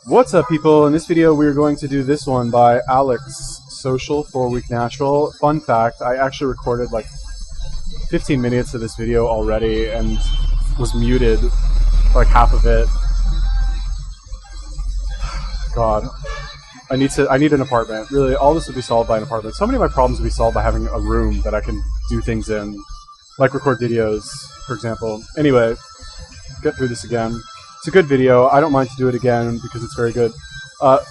What's up, people? In this video, we're going to do this one by Alex Social 4 Week Natural. Fun fact, I actually recorded like 15 minutes of this video already and was muted like half of it. God, I need an apartment. Really, all this would be solved by an apartment. So many of my problems would be solved by having a room that I can do things in, like record videos, for example. Anyway, get through this again. It's a good video. I don't mind to do it again because it's very good.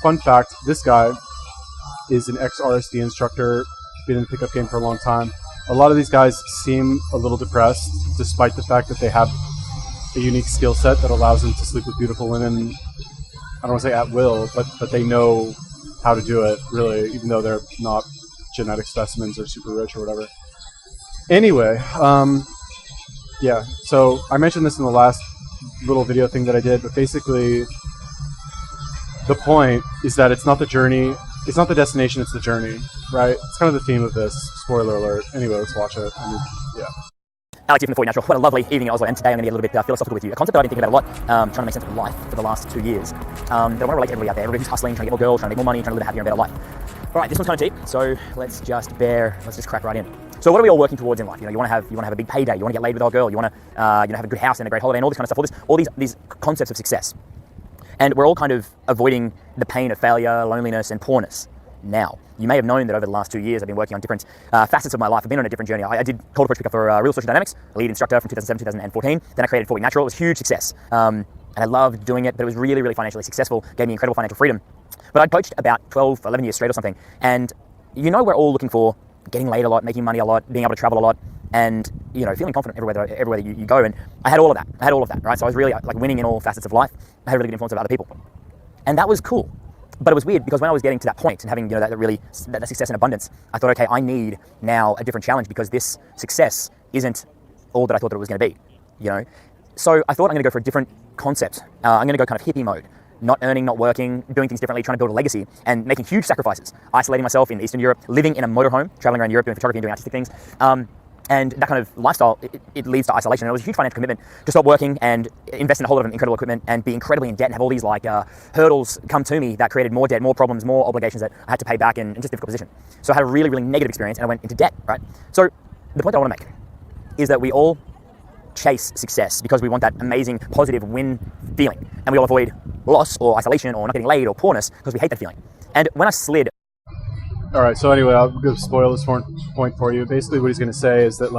Fun fact, this guy is an ex-RSD instructor, been in the pickup game for a long time. A lot of these guys seem a little depressed, despite the fact that they have a unique skill set that allows them to sleep with beautiful women, I don't want to say at will, but they know how to do it, really, even though they're not genetic specimens or super rich or whatever. Anyway, yeah, so I mentioned this in the last little video thing that I did, but basically the point is that it's not the journey, it's not the destination, it's the journey, right? It's kind of the theme of this. Spoiler alert. Anyway, let's watch it. Yeah. Alex here from the 4 Week Natural. What a lovely evening in Oslo, and today I'm going to get a little bit philosophical with you. A concept that I've been thinking about a lot, trying to make sense of life for the last 2 years. That I want to relate to everybody out there, everybody who's hustling, trying to get more girls, trying to make more money, trying to live a happier and better life. All right, this one's kind of deep, so let's just crack right in. So what are we all working towards in life? You know, you want to have a big payday, you want to get laid with our girl, you want to have a good house and a great holiday and all this kind of stuff. All these concepts of success, and we're all kind of avoiding the pain of failure, loneliness, and poorness. Now, you may have known that over the last 2 years I've been working on different facets of my life. I've been on a different journey. I did cold approach pickup for Real Social Dynamics, a lead instructor from 2007 2014. Then I created 4 Week Natural. It was a huge success, and I loved doing it. But it was really, really financially successful. Gave me incredible financial freedom. But I'd coached about 12, 11 years straight or something. And you know, we're all looking for getting laid a lot, making money a lot, being able to travel a lot, and feeling confident everywhere that you go. And I had all of that. Right? So I was really like winning in all facets of life. I had a really good influence over other people, and that was cool. But it was weird because when I was getting to that point and having that success and abundance, I thought, okay, I need now a different challenge because this success isn't all that I thought that it was going to be. So I thought I'm going to go for a different concept. I'm going to go kind of hippie mode. Not earning, not working, doing things differently, trying to build a legacy, and making huge sacrifices. Isolating myself in Eastern Europe, living in a motorhome, traveling around Europe, doing photography and doing artistic things. And that kind of lifestyle, it leads to isolation. And it was a huge financial commitment to stop working and invest in a whole lot of incredible equipment and be incredibly in debt and have all these hurdles come to me that created more debt, more problems, more obligations that I had to pay back in just a difficult position. So I had a really, really negative experience and I went into debt, right? So the point that I want to make is that we all chase success because we want that amazing, positive win feeling. And we all avoid loss or isolation or not getting laid or poorness because we hate that feeling. And when I slid... All right, so anyway, I'll go spoil this point for you. Basically what he's going to say is that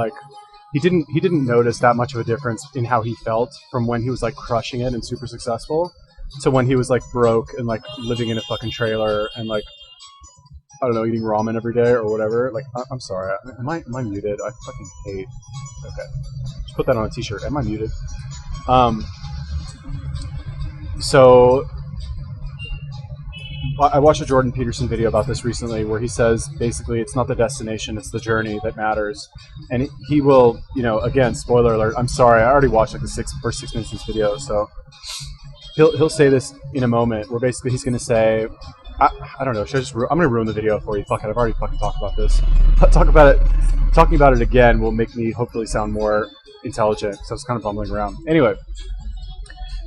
he didn't notice that much of a difference in how he felt from when he was crushing it and super successful to when he was broke and living in a fucking trailer and I don't know, eating ramen every day or whatever. I'm sorry, am I muted? I fucking hate. Okay, just put that on a t-shirt. Am I muted? So I watched a Jordan Peterson video about this recently where he says basically it's not the destination, it's the journey that matters. And he will, again, spoiler alert, I'm sorry, I already watched the first 6 minutes of this video, so he'll say this in a moment where basically he's going to say, I don't know, I'm going to ruin the video for you. Fuck it, I've already fucking talked about this. Talking about it again will make me hopefully sound more intelligent, so I was kind of bumbling around. Anyway,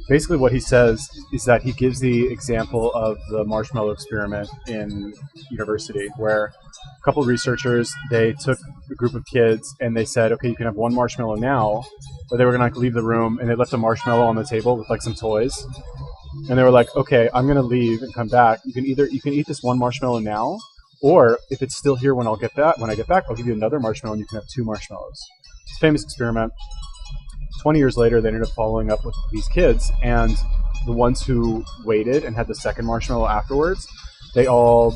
basically what he says is that he gives the example of the marshmallow experiment in university, where a couple of researchers, they took a group of kids and they said, okay, you can have 1 marshmallow now, but they were going to leave the room, and they left a marshmallow on the table with some toys. And they were like, okay, I'm going to leave and come back. You can eat this 1 marshmallow now, or if it's still here when I get back, I'll give you another marshmallow and you can have 2 marshmallows. It's a famous experiment. 20 years later, they ended up following up with these kids, and the ones who waited and had the second marshmallow afterwards, they all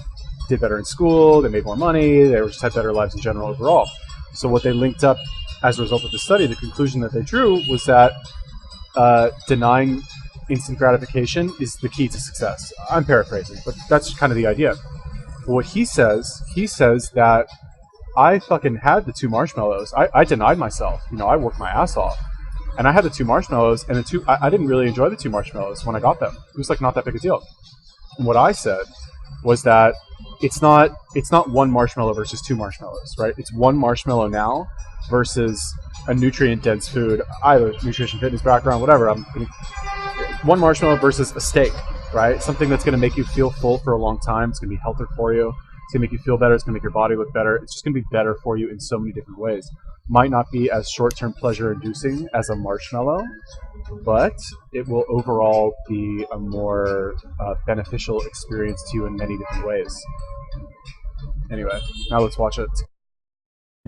did better in school, they made more money, they just had better lives in general overall. So what they linked up as a result of the study, the conclusion that they drew was that denying instant gratification is the key to success. I'm paraphrasing, but that's kind of the idea. But what he says that I fucking had the 2 marshmallows. I denied myself. I worked my ass off. And I had the 2 marshmallows, and I didn't really enjoy the 2 marshmallows when I got them. It was not that big a deal. And what I said was that it's not 1 marshmallow versus 2 marshmallows, right? It's 1 marshmallow now versus a nutrient-dense food. I have a nutrition fitness background, whatever. 1 marshmallow versus a steak. right? Something that's going to make you feel full for a long time. It's going to be healthier for you. It's going to make you feel better. It's going to make your body look better. It's just going to be better for you in so many different ways. Might not be as short-term pleasure-inducing as a marshmallow, but it will overall be a more beneficial experience to you in many different ways. Anyway, now let's watch it.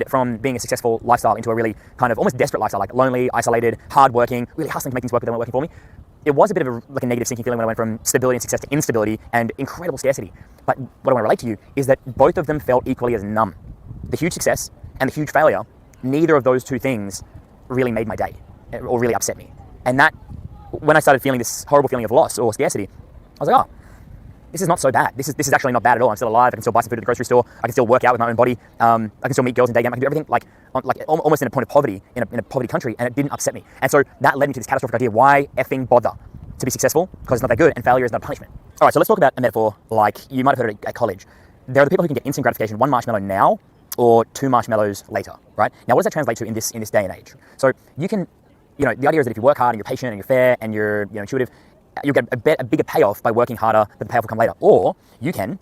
From being a successful lifestyle into a really kind of almost desperate lifestyle, like lonely, isolated, hardworking, really hustling to make things work, but they weren't working for me. It was a bit of a negative sinking feeling when I went from stability and success to instability and incredible scarcity. But what I want to relate to you is that both of them felt equally as numb. The huge success and the huge failure, neither of those two things really made my day or really upset me. And that, when I started feeling this horrible feeling of loss or scarcity, I was like, oh, this is not so bad. This is actually not bad at all. I'm still alive. I can still buy some food at the grocery store. I can still work out with my own body. I can still meet girls in day game. I can do everything like almost in a point of poverty in a poverty country, and it didn't upset me. And so that led me to this catastrophic idea: why effing bother to be successful? Because it's not that good, and failure is not a punishment. All right, so let's talk about a metaphor like you might have heard at college. There are the people who can get instant gratification, 1 marshmallow now or 2 marshmallows later, right? Now, what does that translate to in this day and age? So you can, the idea is that if you work hard and you're patient and you're fair and you're intuitive, you'll get a bigger payoff by working harder, but the payoff will come later. Or you can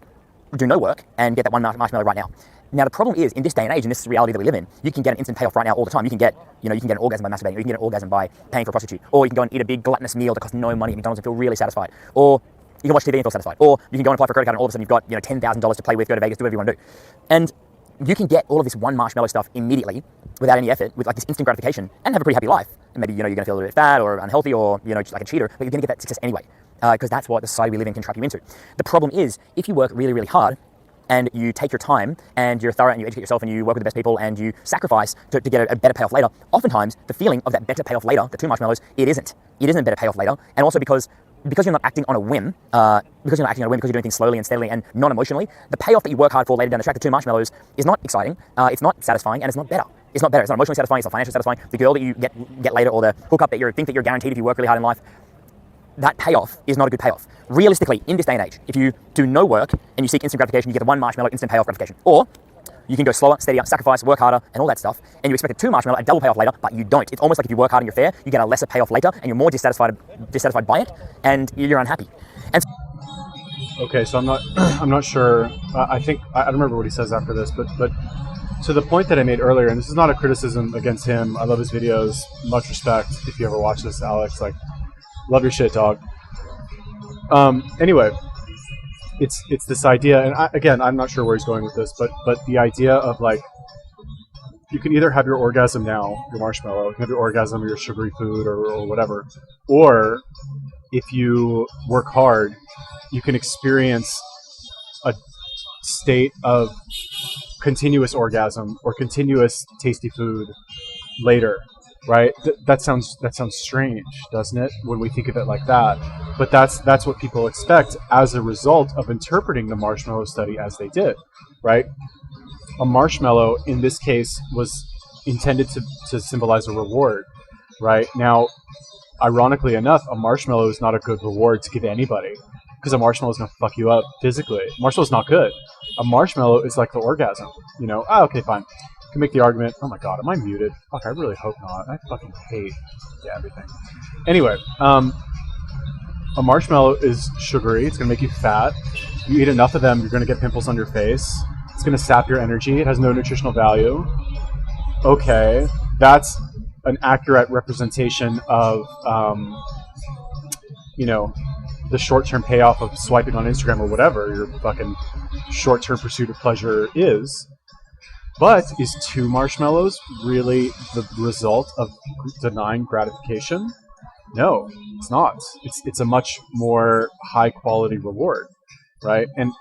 do no work and get that 1 marshmallow right now. Now, the problem is, in this day and age, in this reality that we live in, you can get an instant payoff right now all the time. You can get an orgasm by masturbating, or you can get an orgasm by paying for a prostitute, or you can go and eat a big gluttonous meal that costs no money at McDonald's and feel really satisfied, or you can watch TV and feel satisfied, or you can go and apply for a credit card and all of a sudden you've got $10,000 to play with, go to Vegas, do whatever you want to do. And you can get all of this 1 marshmallow stuff immediately without any effort, with like this instant gratification, and have a pretty happy life. And maybe you're going to feel a little bit fat or unhealthy or just like a cheater, but you're going to get that success anyway, because that's what the society we live in can trap you into. The problem is, if you work really, really hard and you take your time and you're thorough and you educate yourself and you work with the best people and you sacrifice to get a better payoff later, oftentimes the feeling of that better payoff later, the 2 marshmallows, it isn't a better payoff later. And also because you're not acting on a whim, because you're doing things slowly and steadily and non-emotionally, the payoff that you work hard for later down the track, the 2 marshmallows, is not exciting, it's not satisfying, and it's not better. It's not better. It's not emotionally satisfying. It's not financially satisfying. The girl that you get later, or the hookup that you think that you're guaranteed if you work really hard in life, that payoff is not a good payoff. Realistically, in this day and age, if you do no work and you seek instant gratification, you get the 1 marshmallow instant payoff gratification. Or you can go slower, steadier, sacrifice, work harder, and all that stuff, and you expect a 2 marshmallow, a double payoff later, but you don't. It's almost like if you work hard and you're fair, you get a lesser payoff later, and you're more dissatisfied by it, and you're unhappy. And okay, so I'm not sure. I don't remember what he says after this, but to the point that I made earlier, and this is not a criticism against him. I love his videos. Much respect if you ever watch this, Alex. Like, love your shit, dog. Anyway, it's this idea, and I'm not sure where he's going with this, but the idea of like, you can either have your orgasm now, your marshmallow, you can have your orgasm or your sugary food or whatever, or if you work hard, you can experience a state of continuous orgasm or continuous tasty food later, right? That sounds strange, doesn't it, when we think of it like that? But that's what people expect as a result of interpreting the marshmallow study as they did, right? A marshmallow in this case was intended to symbolize a reward, right? Now, ironically enough, a marshmallow is not a good reward to give anybody, because a marshmallow is going to fuck you up physically. A marshmallow is not good. A marshmallow is like the orgasm, okay, fine. You can make the argument, oh my god, am I muted? Fuck, I really hope not. I fucking hate everything. Anyway, a marshmallow is sugary. It's going to make you fat. You eat enough of them, you're going to get pimples on your face. It's going to sap your energy. It has no nutritional value. Okay, that's an accurate representation of, the short-term payoff of swiping on Instagram or whatever your fucking short-term pursuit of pleasure is. But is 2 marshmallows really the result of denying gratification? No, it's not. It's a much more high-quality reward, right? And,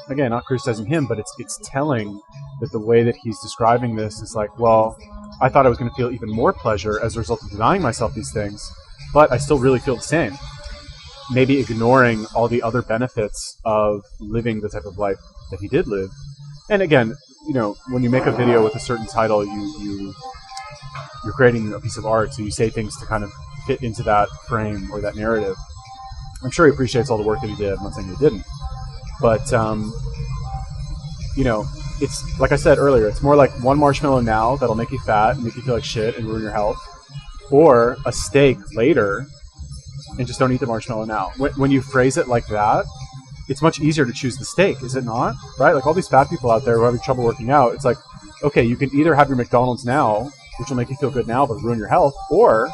again, not criticizing him, but it's telling that the way that he's describing this is like, well, I thought I was going to feel even more pleasure as a result of denying myself these things, but I still really feel the same. Maybe ignoring all the other benefits of living the type of life that he did live. And again, when you make a video with a certain title, you're creating a piece of art, so you say things to kind of fit into that frame or that narrative. I'm sure he appreciates all the work that he did. I'm not saying he didn't. But, it's, like I said earlier, it's more like 1 marshmallow now that'll make you fat and make you feel like shit and ruin your health, or a steak later and just don't eat the marshmallow now. When you phrase it like that, it's much easier to choose the steak, is it not? Right? Like all these fat people out there who are having trouble working out, it's like, okay, you can either have your McDonald's now, which will make you feel good now but ruin your health, or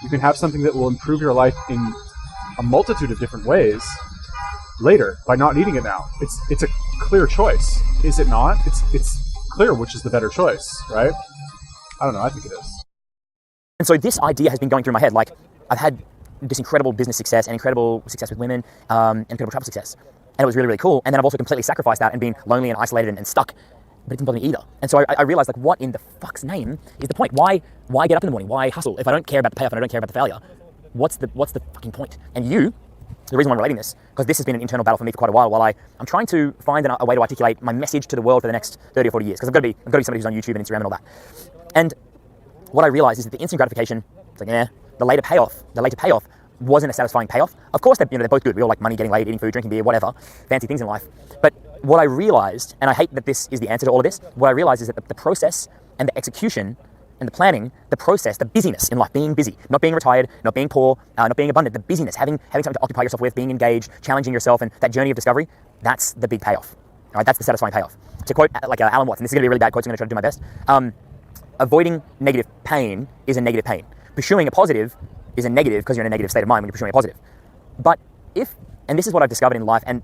you can have something that will improve your life in a multitude of different ways later by not eating it now. It's a clear choice, is it not? It's clear which is the better choice, right? I don't know, I think it is. And so this idea has been going through my head. Like, I've had this incredible business success and incredible success with women, and incredible travel success. And it was really, really cool. And then I've also completely sacrificed that and been lonely and isolated and stuck. But it didn't bother me either. And so I realized, like, what in the fuck's name is the point? Why get up in the morning? Why hustle? If I don't care about the payoff and I don't care about the failure, what's the fucking point? And the reason why I'm relating this, because this has been an internal battle for me for quite a while I'm trying to find a way to articulate my message to the world for the next 30 or 40 years. Because I've got to be somebody who's on YouTube and Instagram and all that. And what I realized is that the instant gratification, it's like, the later payoff wasn't a satisfying payoff. Of course, they're both good. We all like money, getting laid, eating food, drinking beer, whatever, fancy things in life. But what I realized, and I hate that this is the answer to all of this, what I realized is that the process and the execution and the planning, the process, the busyness in life, being busy, not being retired, not being poor, not being abundant, the busyness, having something to occupy yourself with, being engaged, challenging yourself, and that journey of discovery, that's the big payoff. All right, that's the satisfying payoff. To quote like Alan Watts, and this is going to be a really bad quote, so I'm going to try to do my best. Avoiding negative pain is a negative pain. Pursuing a positive is a negative because you're in a negative state of mind when you're pursuing a positive. But and this is what I've discovered in life, and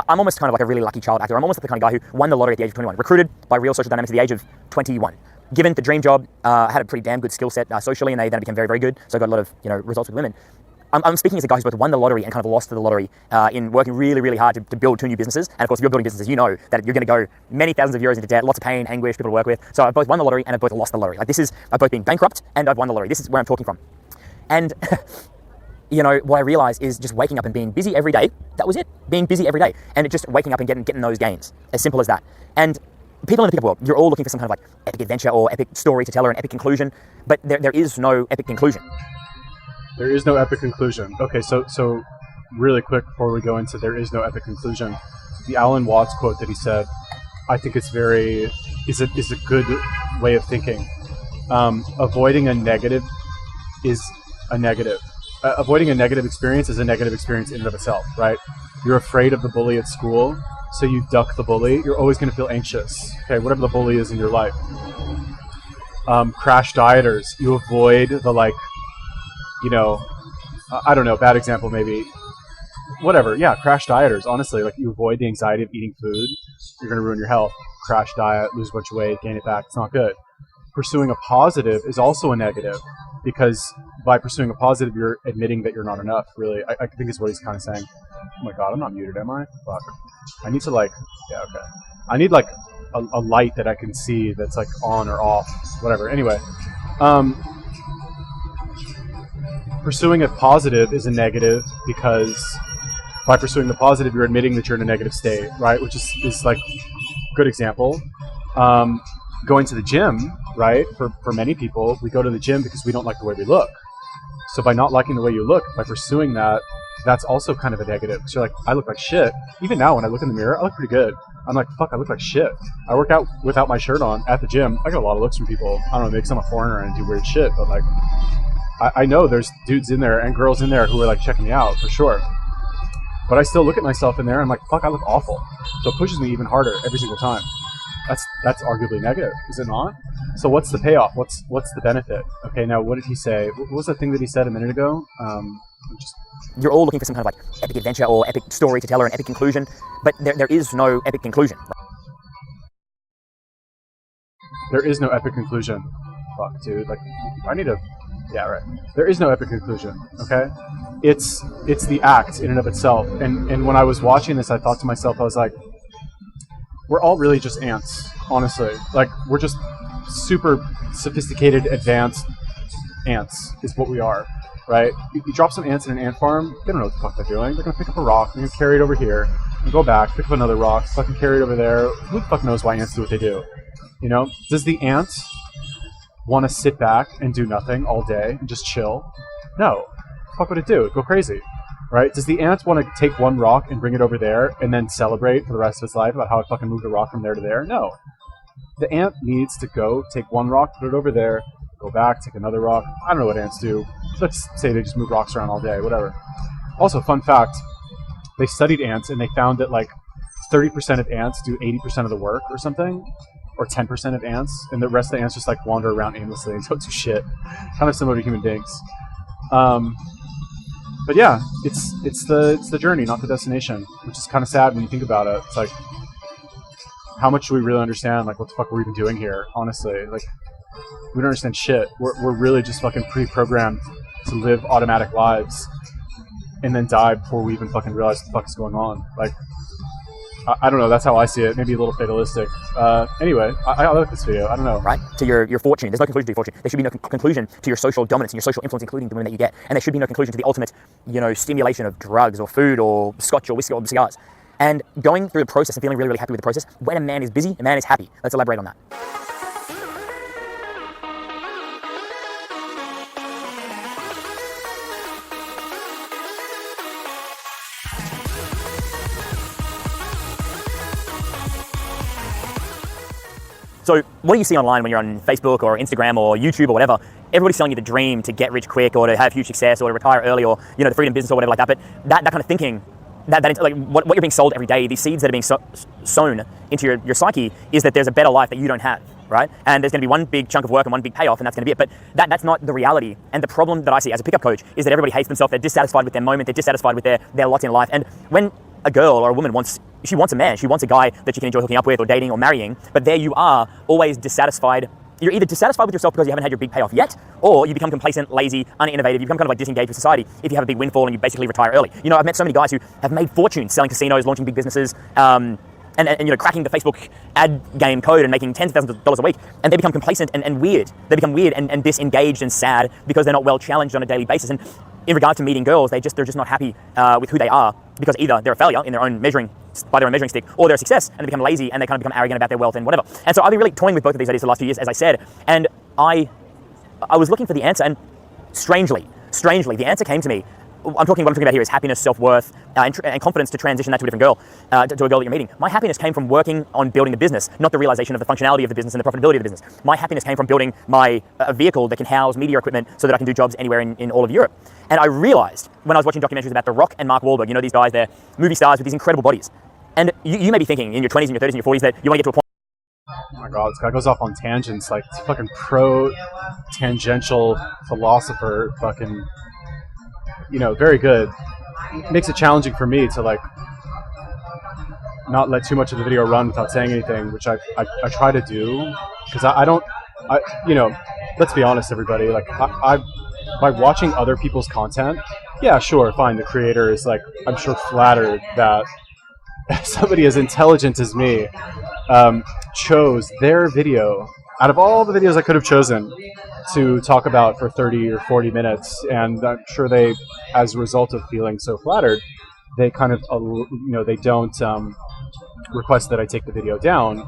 I'm almost kind of like a really lucky child actor. I'm almost like the kind of guy who won the lottery at the age of 21, recruited by Real Social Dynamics at the age of 21. Given the dream job, I had a pretty damn good skill set socially, and then I became very, very good. So I got a lot of results with women. I'm speaking as a guy who's both won the lottery and kind of lost to the lottery in working really, really hard to build 2 new businesses. And of course, if you're building businesses, you know that you're going to go many thousands of euros into debt, lots of pain, anguish, people to work with. So I've both won the lottery and I've both lost the lottery. Like I've both been bankrupt and I've won the lottery. This is where I'm talking from. And what I realized is just waking up and being busy every day. That was it. Being busy every day. And just waking up and getting those gains. As simple as that. And people in the pickup world, you're all looking for some kind of like epic adventure or epic story to tell or an epic conclusion. But there is no epic conclusion. There is no epic conclusion. Okay, so really quick before we go into there is no epic conclusion, the Alan Watts quote that he said, I think it's is a good way of thinking. Avoiding a negative is a negative. Avoiding a negative experience is a negative experience in and of itself, right? You're afraid of the bully at school, so you duck the bully. You're always going to feel anxious, okay, whatever the bully is in your life. Crash dieters, you avoid the I don't know, bad example maybe. Whatever, yeah, crash dieters, honestly, like you avoid the anxiety of eating food. You're going to ruin your health. Crash diet, lose a bunch of weight, gain it back. It's not good. Pursuing a positive is also a negative because by pursuing a positive, you're admitting that you're not enough, really. I think is what he's kind of saying. Oh my God, I'm not muted, am I? Fuck. I need to okay. I need a light that I can see that's like on or off, whatever. Anyway, pursuing a positive is a negative because by pursuing the positive, you're admitting that you're in a negative state, right? Which is like good example. Going to the gym, right? For many people, we go to the gym because we don't like the way we look. So by not liking the way you look, by pursuing that, that's also kind of a negative. So you're like, I look like shit. Even now when I look in the mirror, I look pretty good. I'm like, fuck, I look like shit. I work out without my shirt on at the gym. I get a lot of looks from people. I don't know, maybe I'm a foreigner and do weird shit, but like, I know there's dudes in there and girls in there who are like checking me out for sure. But I still look at myself in there and I'm like, fuck, I look awful. So it pushes me even harder every single time. That's arguably negative, is it not? So what's the payoff? What's the benefit? Okay, now what did he say? What was the thing that he said a minute ago? You're all looking for some kind of like epic adventure or epic story to tell or an epic conclusion, but there is no epic conclusion. There is no epic conclusion. Fuck, dude. Like, I need to... Yeah, right. There is no epic conclusion, okay? It's the act in and of itself. And when I was watching this, I thought to myself, I was like, we're all really just ants, honestly. Like, we're just super sophisticated, advanced ants is what we are, right? You drop some ants in an ant farm, they don't know what the fuck they're doing. They're going to pick up a rock, they're going to carry it over here, and go back, pick up another rock, fucking carry it over there. Who the fuck knows why ants do what they do? You know? Does the ant want to sit back and do nothing all day and just chill? No. Fuck would it do? It'd go crazy. Right? Does the ant want to take one rock and bring it over there and then celebrate for the rest of its life about how it fucking moved a rock from there to there? No. The ant needs to go, take one rock, put it over there, go back, take another rock. I don't know what ants do. Let's say they just move rocks around all day, whatever. Also, fun fact, they studied ants and they found that like 30% of ants do 80% of the work or something, or 10% of ants, and the rest of the ants just like wander around aimlessly and don't do shit. Kind of similar to human beings. But yeah, it's the journey, not the destination, which is kind of sad when you think about it. It's like, how much do we really understand? Like, what the fuck are we even doing here? Honestly, like, we don't understand shit. We're really just fucking pre-programmed to live automatic lives and then die before we even fucking realize what the fuck is going on. Like, I don't know. That's how I see it. Maybe a little fatalistic. Anyway, I like this video. I don't know. Right? To your fortune. There's no conclusion to your fortune. There should be no conclusion to your social dominance and your social influence, including the women that you get. And there should be no conclusion to the ultimate, stimulation of drugs or food or scotch or whiskey or cigars. And going through the process and feeling really, really happy with the process, when a man is busy, a man is happy. Let's elaborate on that. So what do you see online when you're on Facebook or Instagram or YouTube or whatever? Everybody's selling you the dream to get rich quick or to have huge success or to retire early or, the freedom business or whatever like that. But that kind of thinking, that like what you're being sold every day, these seeds that are being sown into your psyche is that there's a better life that you don't have, right? And there's going to be one big chunk of work and one big payoff, and that's going to be it. But that's not the reality. And the problem that I see as a pickup coach is that everybody hates themselves. They're dissatisfied with their moment. They're dissatisfied with their lot in life. And when a girl or a woman wants a man, she wants a guy that she can enjoy hooking up with or dating or marrying, but there you are, always dissatisfied. You're either dissatisfied with yourself because you haven't had your big payoff yet, or you become complacent, lazy, uninnovative, you become kind of like disengaged with society if you have a big windfall and you basically retire early. I've met so many guys who have made fortunes selling casinos, launching big businesses, and cracking the Facebook ad game code and making tens of thousands of dollars a week, and they become complacent and weird. They become weird and disengaged and sad because they're not well challenged on a daily basis. And in regard to meeting girls, they're just not happy with who they are because either they're a failure in their own measuring stick, or they're a success and they become lazy and they kind of become arrogant about their wealth and whatever. And so I've been really toying with both of these ideas the last few years, as I said, and I was looking for the answer, and strangely, the answer came to me. What I'm talking about here is happiness, self-worth, and confidence to transition that to a different girl, to a girl that you're meeting. My happiness came from working on building the business, not the realization of the functionality of the business and the profitability of the business. My happiness came from building a vehicle that can house media equipment so that I can do jobs anywhere in all of Europe. And I realized when I was watching documentaries about The Rock and Mark Wahlberg, these guys, they're movie stars with these incredible bodies. And you may be thinking in your 20s and your 30s and your 40s that you want to get to a point. Oh my god, this guy goes off on tangents like it's fucking pro-tangential philosopher, fucking, very good. It makes it challenging for me to like not let too much of the video run without saying anything, which I try to do, because I don't, let's be honest, everybody, like I by watching other people's content, yeah, sure, fine, the creator is like, I'm sure flattered that somebody as intelligent as me chose their video out of all the videos I could have chosen to talk about for 30 or 40 minutes, and I'm sure they, as a result of feeling so flattered, they kind of, they don't request that I take the video down.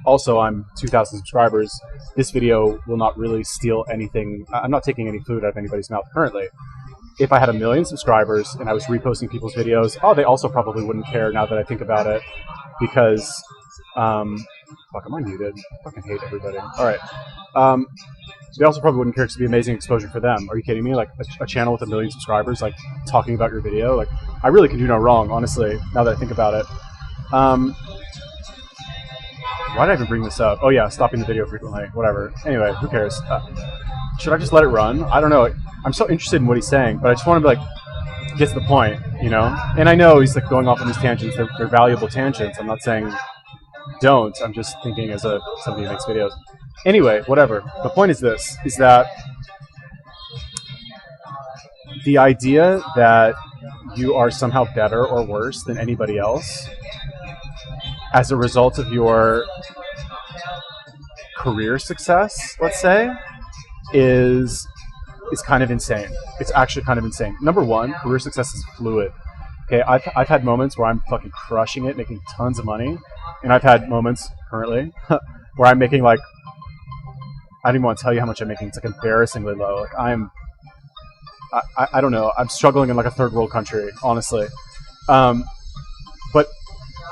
Also, I'm 2,000 subscribers. This video will not really steal anything. I'm not taking any food out of anybody's mouth currently. If I had 1 million subscribers and I was reposting people's videos, they also probably wouldn't care now that I think about it, because, fuck, am I muted? I fucking hate everybody. All right. They also probably wouldn't care, because it'd be amazing exposure for them. Are you kidding me? Like a channel with 1 million subscribers, like talking about your video, like I really can do no wrong, honestly, now that I think about it. Why did I even bring this up? Oh yeah, stopping the video frequently, whatever. Anyway, who cares? Should I just let it run? I don't know. I'm so interested in what he's saying, but I just want to get to the point, And I know he's like going off on these tangents. They're valuable tangents. I'm not saying don't. I'm just thinking as somebody who makes videos. Anyway, whatever. The point is this, is that the idea that you are somehow better or worse than anybody else as a result of your career success, let's say, is kind of insane. It's actually kind of insane. Number one, career success is fluid. Okay, I've had moments where I'm fucking crushing it, making tons of money, and I've had moments currently where I'm making like, I don't even want to tell you how much I'm making. It's like embarrassingly low. Like I don't know. I'm struggling in like a third world country, honestly. But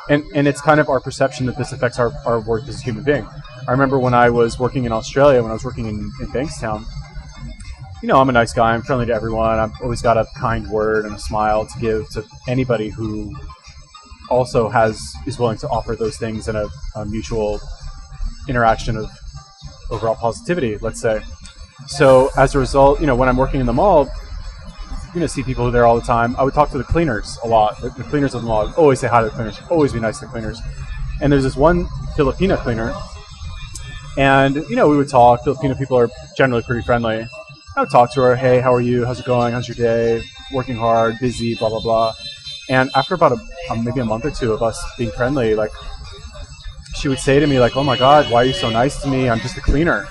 and it's kind of our perception that this affects our worth as a human being. I remember when I was working in Australia, when I was working in Bankstown, you know, I'm a nice guy. I'm friendly to everyone. I've always got a kind word and a smile to give to anybody who also is willing to offer those things in a mutual interaction of overall positivity, let's say. So as a result, you know, when I'm working in the mall, you know, see people there all the time. I would talk to the cleaners a lot. The cleaners of the mall. I'd always say hi to the cleaners. Always be nice to the cleaners. And there's this one Filipina cleaner, and you know, we would talk. Filipino people are generally pretty friendly. I would talk to her. Hey, how are you? How's it going? How's your day? Working hard, busy, blah blah blah. And after about maybe a month or two of us being friendly, like, she would say to me, like, "Oh my God, why are you so nice to me? I'm just a cleaner."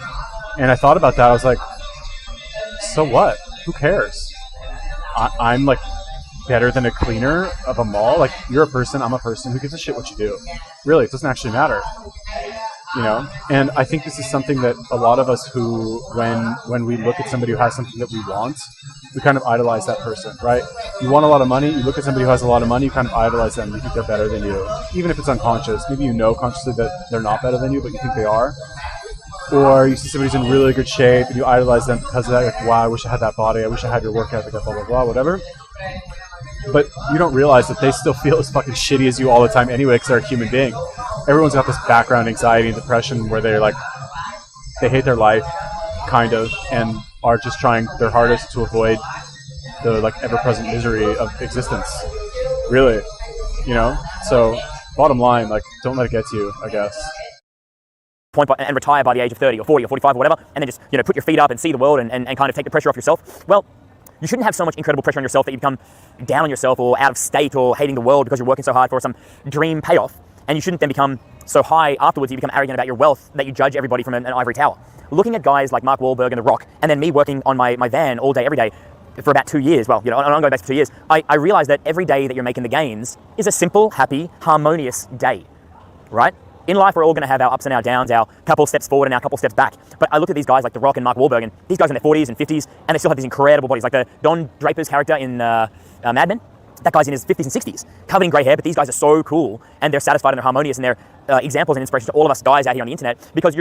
And I thought about that. I was like, so what? Who cares? I'm like better than a cleaner of a mall. Like, you're a person, I'm a person. Who gives a shit what you do? Really, it doesn't actually matter. You know? And I think this is something that a lot of us who, when we look at somebody who has something that we want, we kind of idolize that person, right? You want a lot of money, you look at somebody who has a lot of money, you kind of idolize them, you think they're better than you. Even if it's unconscious. Maybe you know consciously that they're not better than you, but you think they are. Or you see somebody who's in really good shape and you idolize them because of that. Like, wow, I wish I had that body. I wish I had your work ethic, blah, blah, blah, whatever. But you don't realize that they still feel as fucking shitty as you all the time anyway, because they're a human being. Everyone's got this background anxiety and depression where they're like, they hate their life, kind of, and are just trying their hardest to avoid the like ever-present misery of existence. Really, you know? So, bottom line, like, don't let it get to you, I guess. And retire by the age of 30 or 40 or 45 or whatever, and then just, you know, put your feet up and see the world and kind of take the pressure off yourself. Well, you shouldn't have so much incredible pressure on yourself that you become down on yourself or out of state or hating the world because you're working so hard for some dream payoff. And you shouldn't then become so high afterwards you become arrogant about your wealth that you judge everybody from an ivory tower. Looking at guys like Mark Wahlberg and The Rock, and then me working on my van all day, every day, for about 2 years, well, you know, on an ongoing basis for 2 years, I realized that every day that you're making the gains is a simple, happy, harmonious day, right? In life, we're all going to have our ups and our downs, our couple steps forward and our couple steps back. But I look at these guys like The Rock and Mark Wahlberg, and these guys in their 40s and 50s, and they still have these incredible bodies. Like the Don Draper's character in Mad Men, that guy's in his 50s and 60s, covered in grey hair, but these guys are so cool, and they're satisfied and they're harmonious, and they're examples and inspiration to all of us guys out here on the internet, because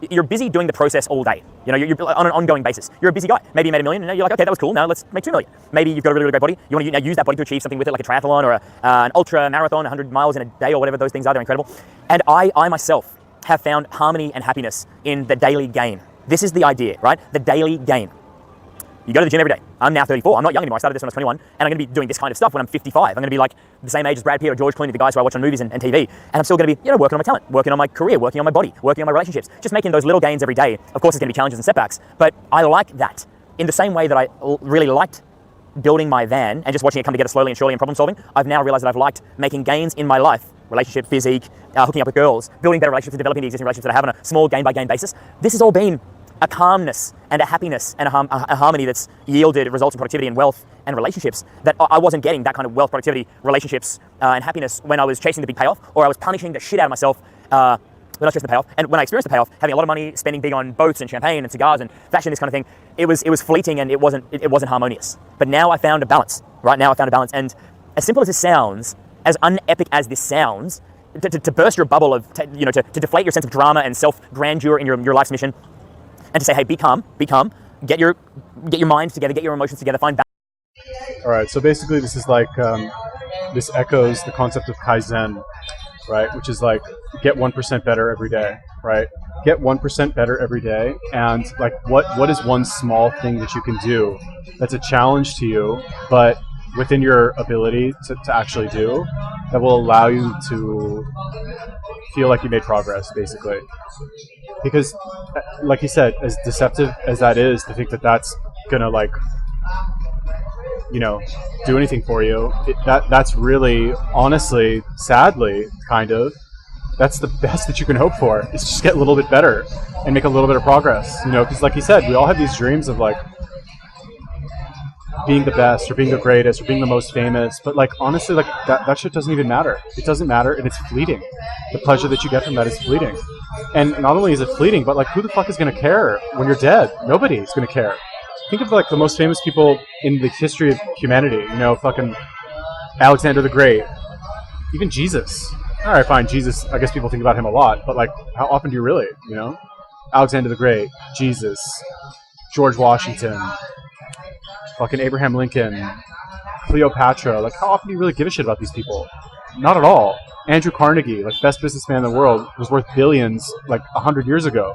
you're busy doing the process all day. You know, you're on an ongoing basis. You're a busy guy. Maybe you made $1 million, and you're like, okay, that was cool, now let's make $2 million. Maybe you've got a really, really great body. You want to now use that body to achieve something with it, like a triathlon or an ultra marathon, 100 miles in a day or whatever those things are. They're incredible. And I myself have found harmony and happiness in the daily gain. This is the idea, right? The daily gain. You go to the gym every day. I'm now 34. I'm not young anymore. I started this when I was 21, and I'm going to be doing this kind of stuff when I'm 55. I'm going to be like the same age as Brad Pitt or George Clooney, the guys who I watch on movies and TV, and I'm still going to be, you know, working on my talent, working on my career, working on my body, working on my relationships, just making those little gains every day. Of course, there's going to be challenges and setbacks, but I like that. In the same way that I really liked building my van and just watching it come together slowly and surely and problem solving, I've now realized that I've liked making gains in my life, relationship, physique, hooking up with girls, building better relationships and developing the existing relationships that I have on a small gain by gain basis. This has all been a calmness and a happiness and a harmony that's yielded results in productivity and wealth and relationships that I wasn't getting that kind of wealth, productivity, relationships, and happiness when I was chasing the big payoff, or I was punishing the shit out of myself when I was chasing the payoff. And when I experienced the payoff, having a lot of money, spending big on boats and champagne and cigars and fashion, this kind of thing, it was fleeting and it wasn't harmonious. But now I found a balance, right? Now I found a balance. And as simple as this sounds, as unepic as this sounds, to burst your bubble of, to deflate your sense of drama and self-grandeur in your life's mission, and to say, hey, be calm, get your mind together, get your emotions together, find balance. All right, so basically this is like, this echoes the concept of Kaizen, right? Which is like, get 1% better every day, right? Get 1% better every day, and like, what is one small thing that you can do that's a challenge to you, but within your ability to actually do, that will allow you to feel like you made progress, basically. Because, like you said, as deceptive as that is, to think that that's gonna, like, do anything for you, that's really, honestly, sadly, kind of, that's the best that you can hope for, is just get a little bit better and make a little bit of progress, because like you said, we all have these dreams of, like, being the best or being the greatest or being the most famous, but like honestly, like that shit doesn't even matter. It doesn't matter, and it's fleeting. The pleasure that you get from that is fleeting. And not only is it fleeting, but like, who the fuck is going to care when you're dead? Nobody is going to care. Think of like the most famous people in the history of humanity, fucking Alexander the Great, even Jesus, all right, fine, Jesus, I guess people think about him a lot, but like, how often do you really, you know? Alexander the Great, Jesus, George Washington, fucking Abraham Lincoln, Cleopatra, like, how often do you really give a shit about these people? Not at all. Andrew Carnegie, like, best businessman in the world, was worth billions, like, 100 years ago.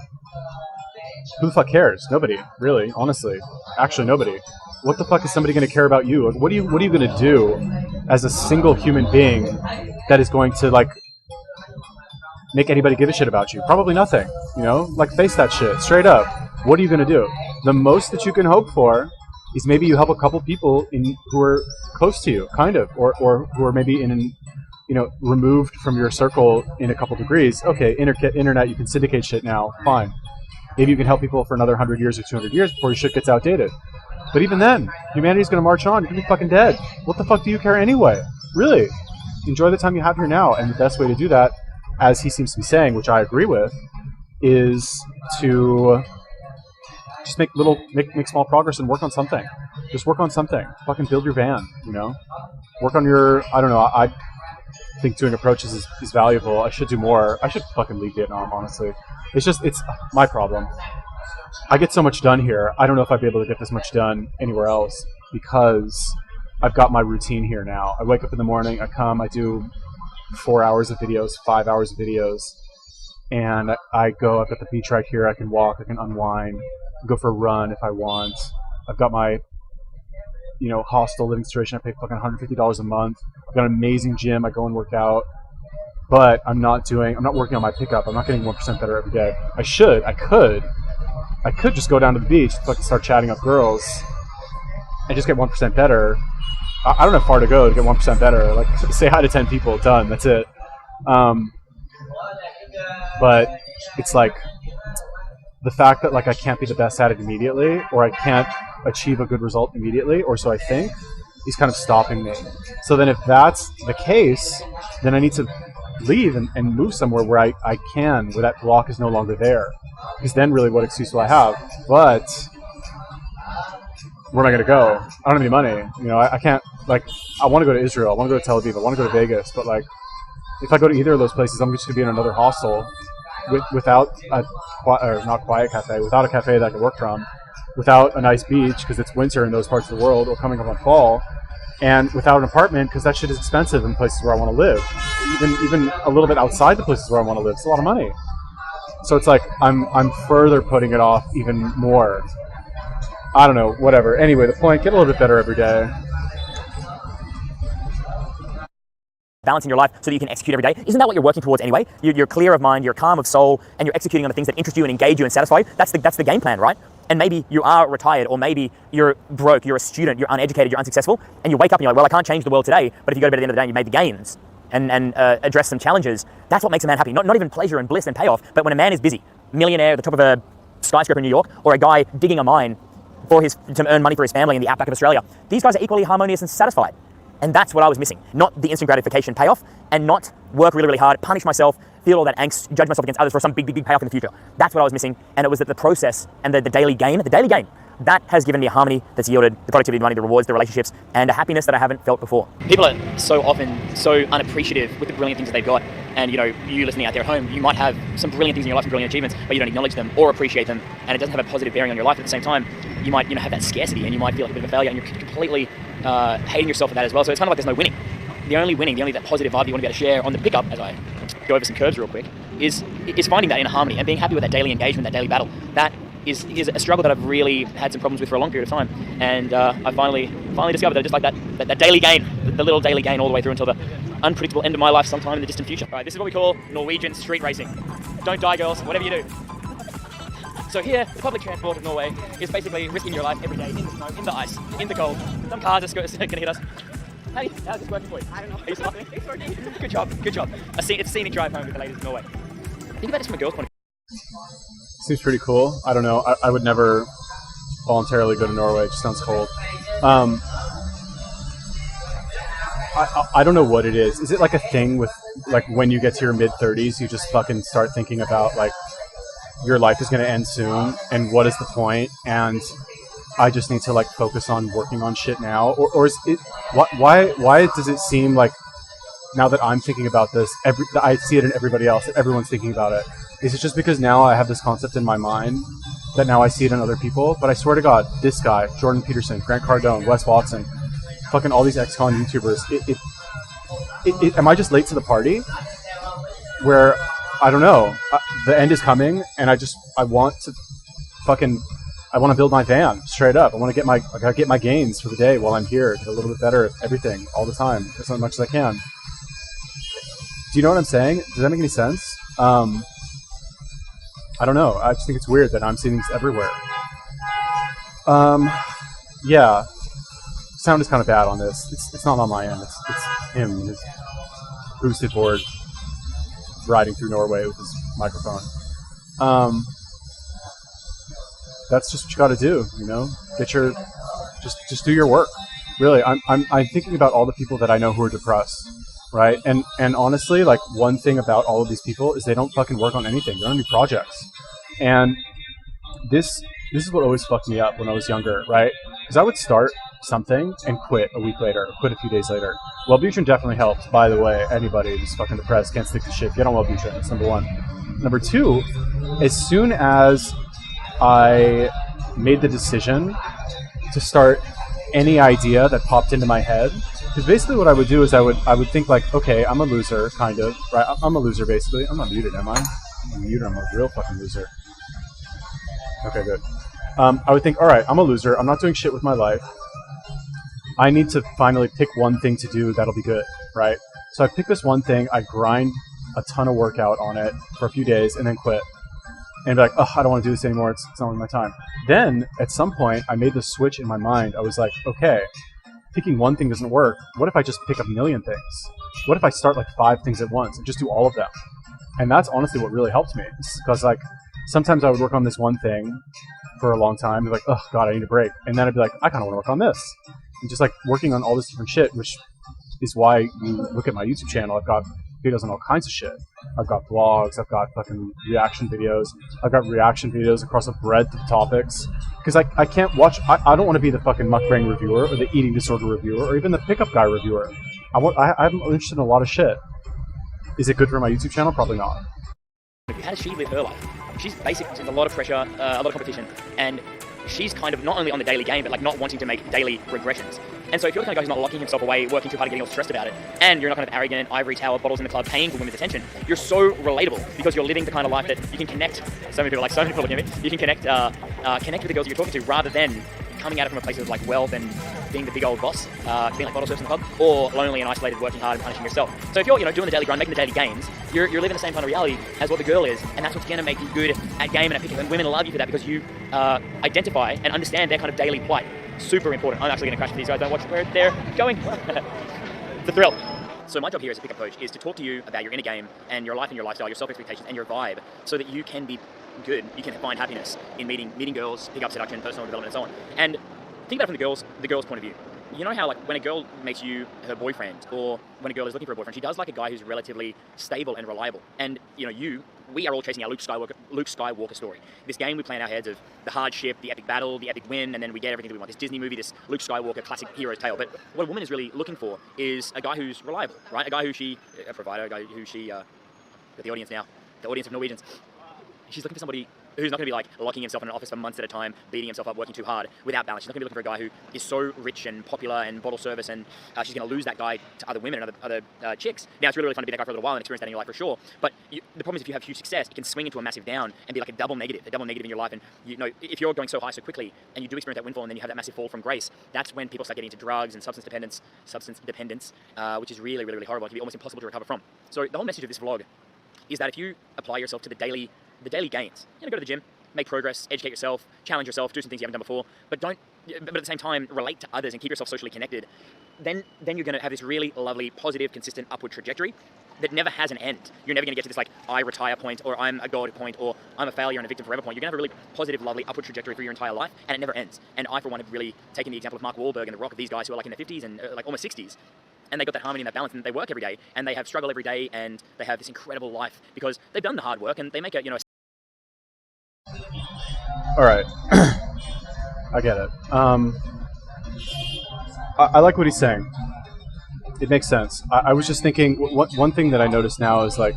Who the fuck cares? Nobody, really, honestly. Actually, nobody. What the fuck is somebody going to care about you? Like, what are you going to do as a single human being that is going to, like, make anybody give a shit about you? Probably nothing, you know? Like, face that shit, straight up. What are you going to do? The most that you can hope for is maybe you help a couple people who are close to you, kind of, or who are maybe removed from your circle in a couple degrees. Okay, internet, you can syndicate shit now, fine. Maybe you can help people for another 100 years or 200 years before your shit gets outdated. But even then, humanity's going to march on. You're going to be fucking dead. What the fuck do you care anyway? Really? Enjoy the time you have here now. And the best way to do that, as he seems to be saying, which I agree with, is to just make small progress and work on something. Just work on something. Fucking build your van, you know? Work on your, I don't know, I think doing approaches is valuable. I should do more. I should fucking leave Vietnam, honestly. It's my problem. I get so much done here. I don't know if I'd be able to get this much done anywhere else because I've got my routine here now. I wake up in the morning, I come, I do 4 hours of videos, 5 hours of videos, and I go up at the beach right here. I can walk, I can unwind, go for a run if I want. I've got my, hostel living situation. I pay fucking $150 a month. I've got an amazing gym. I go and work out. But I'm not working on my pickup. I'm not getting 1% better every day. I could just go down to the beach, fucking start chatting up girls, and just get 1% better. I don't have far to go to get 1% better. Like, say hi to 10 people, done. That's it. But it's like the fact that like I can't be the best at it immediately, or I can't achieve a good result immediately, or so I think, is kind of stopping me. So then if that's the case, then I need to leave and move somewhere where I can, where that block is no longer there. Because then really what excuse will I have? But where am I going to go? I don't have any money. I can't, like, I want to go to Israel. I want to go to Tel Aviv. I want to go to Vegas. But like, if I go to either of those places, I'm just going to be in another hostel without not quiet cafe, without a cafe that I can work from, without a nice beach because it's winter in those parts of the world or coming up on fall, and without an apartment because that shit is expensive in places where I want to live. Even a little bit outside the places where I want to live, it's a lot of money. So it's like I'm further putting it off even more. I don't know, whatever. Anyway, the point, get a little bit better every day. Balancing your life so that you can execute every day. Isn't that what you're working towards anyway? You're clear of mind, you're calm of soul, and you're executing on the things that interest you and engage you and satisfy you. That's the game plan, right? And maybe you are retired, or maybe you're broke, you're a student, you're uneducated, you're unsuccessful, and you wake up and you're like, well, I can't change the world today, but if you go to bed at the end of the day and you made the gains and address some challenges, that's what makes a man happy. Not even pleasure and bliss and payoff, but when a man is busy, millionaire at the top of a skyscraper in New York, or a guy digging a mine to earn money for his family in the outback of Australia, these guys are equally harmonious and satisfied. And that's what I was missing. Not the instant gratification payoff, and not work really, really hard, punish myself, feel all that angst, judge myself against others for some big payoff in the future. That's what I was missing. And it was that the process and the daily gain, that has given me a harmony that's yielded the productivity, the money, the rewards, the relationships, and a happiness that I haven't felt before. People are so often so unappreciative with the brilliant things that they've got. And you listening out there at home, you might have some brilliant things in your life, some brilliant achievements, but you don't acknowledge them or appreciate them, and it doesn't have a positive bearing on your life. At the same time, you might have that scarcity, and you might feel like a bit of a failure, and you're completely hating yourself for that as well. So it's kind of like there's no winning. The only that positive vibe you want to be able to share on the pickup, as I go over some curves real quick, is finding that inner harmony and being happy with that daily engagement, that daily battle. That is a struggle that I've really had some problems with for a long period of time. And I finally discovered that I just like that daily gain, the little daily gain all the way through until the unpredictable end of my life sometime in the distant future. All right, this is what we call Norwegian street racing. Don't die, girls, whatever you do. So here, the public transport of Norway is basically risking your life every day in the snow, in the ice, in the cold. Some cars are going to hit us. Hey, how's this working for you? I don't know. Are you smiling? It's working. Good job. It's a scenic drive home with the ladies of Norway. Think about this from a girl's point of view. Seems pretty cool. I don't know. I would never voluntarily go to Norway. It just sounds cold. I don't know what it is. Is it like a thing with, like, when you get to your mid-30s, you just fucking start thinking about, like, your life is going to end soon, and what is the point? And I just need to, like, focus on working on shit now? Or is it... Why does it seem like now that I'm thinking about this, I see it in everybody else, that everyone's thinking about it. Is it just because now I have this concept in my mind that now I see it in other people? But I swear to God, this guy, Jordan Peterson, Grant Cardone, Wes Watson, fucking all these XCon YouTubers, am I just late to the party? Where, I don't know, the end is coming, and I want to build my van, straight up. I gotta get my gains for the day while I'm here, get a little bit better at everything, all the time, as much as I can. Do you know what I'm saying? Does that make any sense? I don't know. I just think it's weird that I'm seeing this everywhere. Yeah. Sound is kind of bad on this. It's not on my end. It's him, his boosted board, riding through Norway with his microphone. That's just what you got to do, you know. Just do your work. Really, I'm thinking about all the people that I know who are depressed, right? And honestly, like, one thing about all of these people is they don't fucking work on anything. They don't do projects. And this is what always fucked me up when I was younger, right? Because I would start something and quit a week later, quit a few days later. Wellbutrin definitely helps, by the way. Anybody who's fucking depressed, can't stick to shit, get on Wellbutrin. That's number one. Number two, as soon as I made the decision to start any idea that popped into my head, because basically what I would do is I would think like, okay, I'm a loser, kind of, right? I'm a loser, basically. I'm not muted, am I? I'm muted, I'm a real fucking loser. Okay, good. I would think, all right, I'm a loser. I'm not doing shit with my life. I need to finally pick one thing to do that'll be good, right? So I pick this one thing, I grind a ton of workout on it for a few days, and then quit. And be like, oh, I don't want to do this anymore. It's not worth my time. Then, at some point, I made the switch in my mind. I was like, okay, picking one thing doesn't work. What if I just pick a million things? What if I start like 5 things at once and just do all of them? And that's honestly what really helped me. Because like, sometimes I would work on this one thing for a long time. And be like, oh God, I need a break. And then I'd be like, I kind of want to work on this. And just like working on all this different shit, which is why you look at my YouTube channel. I've got videos on all kinds of shit. I've got vlogs, I've got fucking reaction videos. I've got reaction videos across a breadth of topics. Because I can't watch, I don't want to be the fucking mukbang reviewer or the eating disorder reviewer or even the pickup guy reviewer. I'm interested in a lot of shit. Is it good for my YouTube channel? Probably not. How does she live her life? She's basically in a lot of pressure, a lot of competition, and she's kind of not only on the daily game, but like not wanting to make daily regressions. And so if you're the kind of guy who's not locking himself away, working too hard, getting all stressed about it, and you're not kind of arrogant, ivory tower, bottles in the club, paying for women's attention, you're so relatable because you're living the kind of life that you can connect. So many people looking at me. You can connect with the girls you're talking to rather than coming at it from a place of like wealth and being the big old boss, being like bottle service in the club, or lonely and isolated, working hard and punishing yourself. So if you're doing the daily grind, making the daily games, you're living the same kind of reality as what the girl is, and that's what's going to make you good at game and at picking. And women love you for that because you identify and understand their kind of daily plight. Super important. I'm actually going to crash with these guys. Don't watch where they're going. The thrill. So my job here as a pickup coach is to talk to you about your inner game and your life and your lifestyle, your self-expectations and your vibe, so that you can be good. You can find happiness in meeting girls, pickup seduction, personal development, and so on. And think about it from the girl's point of view. You know how like when a girl makes you her boyfriend, or when a girl is looking for a boyfriend, she does like a guy who's relatively stable and reliable. And we are all chasing our Luke Skywalker story. This game we play in our heads of the hardship, the epic battle, the epic win, and then we get everything that we want. This Disney movie, this Luke Skywalker classic hero's tale. But what a woman is really looking for is a guy who's reliable, right? A guy who a provider, a guy who the audience of Norwegians. She's looking for somebody who's not going to be like locking himself in an office for months at a time, beating himself up, working too hard without balance. She's not going to be looking for a guy who is so rich and popular and bottle service, and she's going to lose that guy to other women and other chicks. Now, it's really, really fun to be that guy for a little while and experience that in your life for sure. But the problem is if you have huge success, it can swing into a massive down and be like a double negative in your life. And if you're going so high so quickly and you do experience that windfall and then you have that massive fall from grace, that's when people start getting into drugs and substance dependence, which is really, really, really horrible. It can be almost impossible to recover from. So the whole message of this vlog is that if you apply yourself to the daily gains, go to the gym, make progress, educate yourself, challenge yourself, do some things you haven't done before, but at the same time relate to others and keep yourself socially connected, then you're going to have this really lovely, positive, consistent upward trajectory that never has an end. You're never going to get to this like I retire point, or I'm a god point, or I'm a failure and a victim forever point. You're going to have a really positive, lovely upward trajectory for your entire life, and it never ends. And I, for one, have really taken the example of Mark Wahlberg and The Rock, of these guys who are like in their 50s and like almost 60s. And they got that harmony and that balance, and they work every day, and they have struggle every day, and they have this incredible life because they've done the hard work, and they make a All right, I get it. I like what he's saying. it makes sense. I was just thinking, one thing that I noticed now is like,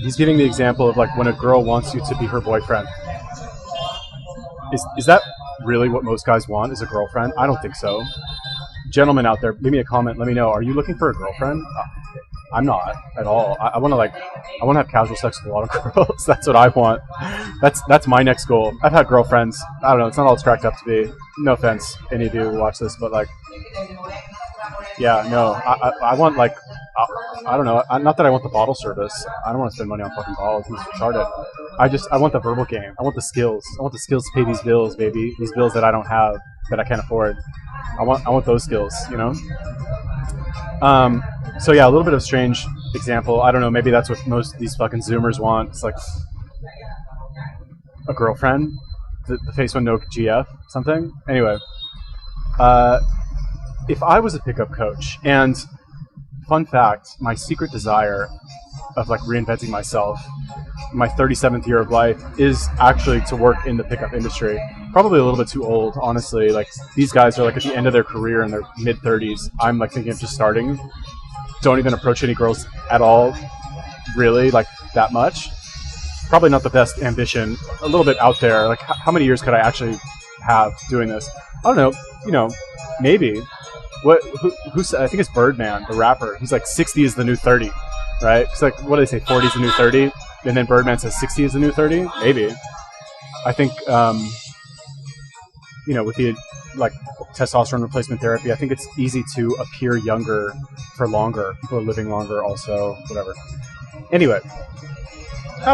he's giving the example of like when a girl wants you to be her boyfriend. Is that really what most guys want, is a girlfriend? I don't think so. Gentlemen out there, leave me a comment. Let me know. Are you looking for a girlfriend? I'm not at all. I want to have casual sex with a lot of girls. That's what I want. That's my next goal. I've had girlfriends. I don't know. It's not all it's cracked up to be. No offense, any of you who watch this, but like, yeah, no. I want like, I don't know. Not that I want the bottle service. I don't want to spend money on fucking bottles. It's retarded. I want the verbal game. I want the skills. I want the skills to pay these bills, baby. These bills that I don't have, that I can't afford. I want those skills, you know? So yeah, a little bit of strange example. I don't know, maybe that's what most of these fucking Zoomers want. It's like a girlfriend, the face one no GF, something. Anyway, if I was a pickup coach, and fun fact, my secret desire of like reinventing myself, my 37th year of life, is actually to work in the pickup industry. Probably a little bit too old, honestly. Like, these guys are like at the end of their career in their mid-30s. I'm like thinking of just starting. Don't even approach any girls at all, really, like that much. Probably not the best ambition. A little bit out there. Like, how many years could I actually have doing this? I don't know. You know, maybe. Who's? I think it's Birdman, the rapper. He's like 60 is the new 30, right? It's like, what do they say? 40 is the new 30, and then Birdman says 60 is the new 30. Maybe. I think. You know, with the like testosterone replacement therapy, I think it's easy to appear younger for longer. People are living longer, also, whatever. Anyway,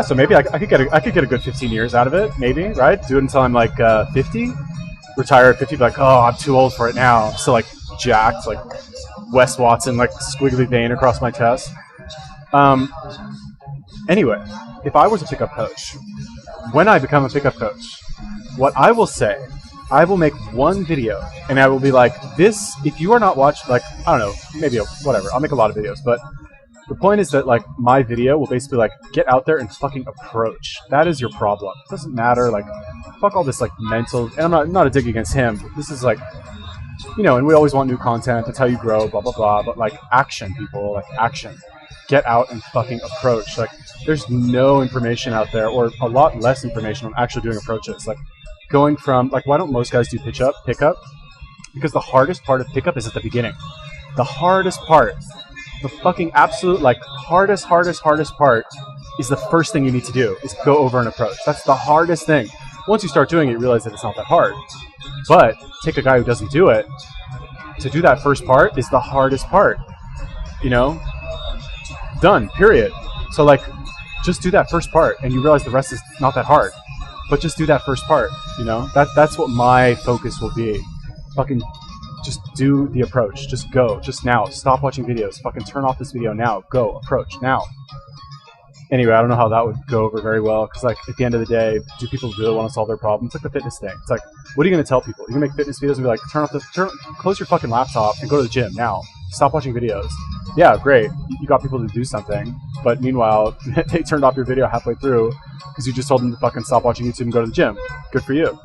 so maybe I could get a good 15 years out of it, maybe, right? Do it until I'm like 50, retire at 50, be like, oh, I'm too old for it now. So like jacked, like Wes Watson, like squiggly vein across my chest. Anyway, if I was a pickup coach, when I become a pickup coach, what I will say, I will make one video, and I will be like, this, if you are not watching, like, I don't know, maybe whatever, I'll make a lot of videos, but the point is that, like, my video will basically, like, get out there and fucking approach. That is your problem. It doesn't matter, like, fuck all this, like, mental, and I'm not a dig against him, but this is, like, you know, and we always want new content, that's how you grow, blah, blah, blah, but, like, action, people, like, action. Get out and fucking approach. Like, there's no information out there, or a lot less information on actually doing approaches. Like, going from, like, why don't most guys do pickup? Because the hardest part of pickup is at the beginning. The hardest part, the fucking absolute, like, hardest part is the first thing you need to do, is go over an approach. That's the hardest thing. Once you start doing it, you realize that it's not that hard. But take a guy who doesn't do it. To do that first part is the hardest part. You know? Done, period. So, like, just do that first part, and you realize the rest is not that hard. But just do that first part, you know? That's what my focus will be. Fucking just do the approach. Just go. Just now. Stop watching videos. Fucking turn off this video now. Go. Approach now. Anyway, I don't know how that would go over very well, because, like, at the end of the day, do people really want to solve their problems? It's like the fitness thing. It's like, what are you going to tell people? You're going to make fitness videos and be like, close your fucking laptop and go to the gym now. Stop watching videos. Yeah, great. You got people to do something, but meanwhile, they turned off your video halfway through because you just told them to fucking stop watching YouTube and go to the gym. Good for you.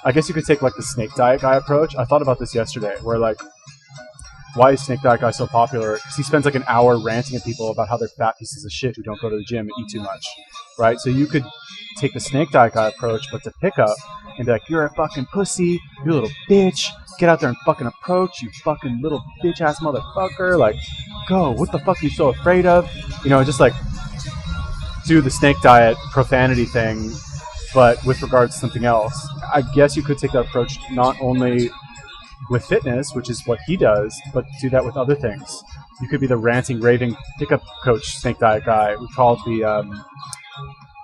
I guess you could take, like, the snake diet guy approach. I thought about this yesterday, where, like, why is snake diet guy so popular? Because he spends like an hour ranting at people about how they're fat pieces of shit who don't go to the gym and eat too much, right? So you could take the snake diet guy approach, but to pick up and be like, you're a fucking pussy, you're a little bitch, get out there and fucking approach, you fucking little bitch ass motherfucker, like, go, what the fuck are you so afraid of? You know, just like do the snake diet profanity thing, but with regards to something else. I guess you could take that approach not only with fitness, which is what he does, but do that with other things. You could be the ranting, raving pickup coach snake diet guy. We call it the, I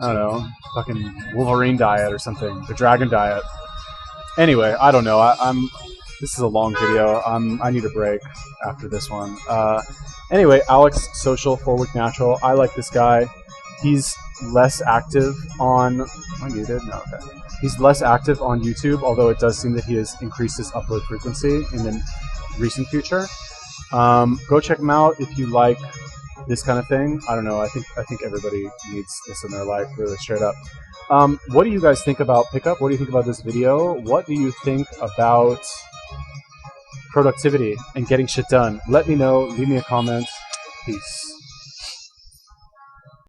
don't know, fucking Wolverine diet or something, the dragon diet. Anyway, I don't know. This is a long video. I need a break after this one. Anyway, Alex Social, 4 Week Natural. I like this guy. He's less active on... Am I muted? No, okay. He's less active on YouTube, although it does seem that he has increased his upload frequency in the recent future. Go check him out if you like this kind of thing. I don't know. I think everybody needs this in their life, really, straight up. What do you guys think about pickup? What do you think about this video? What do you think about productivity and getting shit done. Let me know. Leave me a comment. Peace.